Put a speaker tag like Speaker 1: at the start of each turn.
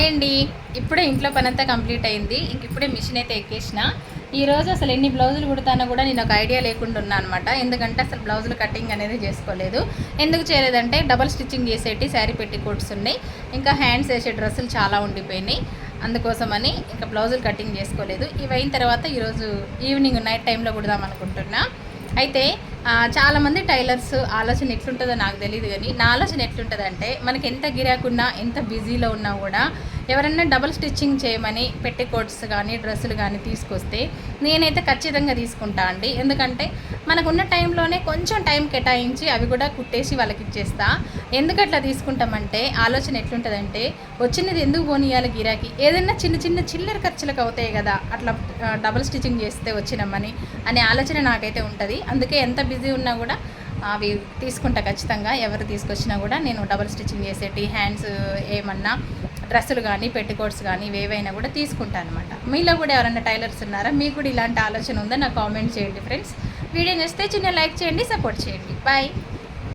Speaker 1: అండి ఇప్పుడే ఇంట్లో పనంతా కంప్లీట్ అయింది. ఇంక ఇప్పుడే మిషన్ అయితే ఎక్కేసిన. ఈరోజు అసలు ఎన్ని బ్లౌజులు కుడతానో కూడా నేను ఒక ఐడియా లేకుండా ఉన్నా అనమాట. ఎందుకంటే అసలు బ్లౌజులు కటింగ్ అనేది చేసుకోలేదు. ఎందుకు చేయలేదంటే డబల్ స్టిచ్చింగ్ చేసేటి శారీ పెట్టికోట్స్ ఉన్నాయి, ఇంకా హ్యాండ్స్ వేసే డ్రెస్సులు చాలా ఉండిపోయినాయి. అందుకోసమని ఇంకా బ్లౌజులు కటింగ్ చేసుకోలేదు. ఇవి అయిన తర్వాత ఈరోజు ఈవినింగ్ నైట్ టైంలో కుడదాం అనుకుంటున్నా. అయితే చాలామంది టైలర్స్ ఆలోచన ఎట్లుంటుందో నాకు తెలియదు, కానీ నా ఆలోచన ఎట్లుంటుందంటే మనకి ఎంత గిరాకున్నా ఎంత బిజీలో ఉన్నా కూడా ఎవరన్నా డబుల్ స్టిచ్చింగ్ చేయమని పెట్టికోట్స్ కానీ డ్రెస్సులు కానీ తీసుకొస్తే నేనైతే ఖచ్చితంగా తీసుకుంటా అండి. ఎందుకంటే మనకున్న టైంలోనే కొంచెం టైం కేటాయించి అవి కూడా కుట్టేసి వాళ్ళకి ఇచ్చేస్తా. ఎందుకు అట్లా తీసుకుంటామంటే ఆలోచన ఎట్లుంటుందంటే వచ్చినది ఎందుకు పోనీయాలి గిరాకి, ఏదైనా చిన్న చిన్న చిల్లర ఖర్చులకు అవుతాయి కదా అట్లా డబుల్ స్టిచ్చింగ్ చేస్తే వచ్చినామని అనే ఆలోచన నాకైతే ఉంటుంది. అందుకే ఎంత బిజీ ఉన్నా కూడా అవి తీసుకుంటా ఖచ్చితంగా. ఎవరు తీసుకొచ్చినా కూడా నేను డబుల్ స్టిచ్చింగ్ చేసేటి హ్యాండ్స్ ఏమన్నా డ్రెస్సులు కానీ పెట్టికోట్స్ కానీ ఏవైనా కూడా తీసుకుంటాను అనమాట. మీలో కూడా ఎవరైనా టైలర్స్ ఉన్నారా? మీకు కూడా ఇలాంటి ఆలోచన ఉందా? నాకు కామెంట్ చేయండి ఫ్రెండ్స్. వీడియో నచ్చితే చిన్న లైక్ చేయండి, సపోర్ట్ చేయండి. బాయ్.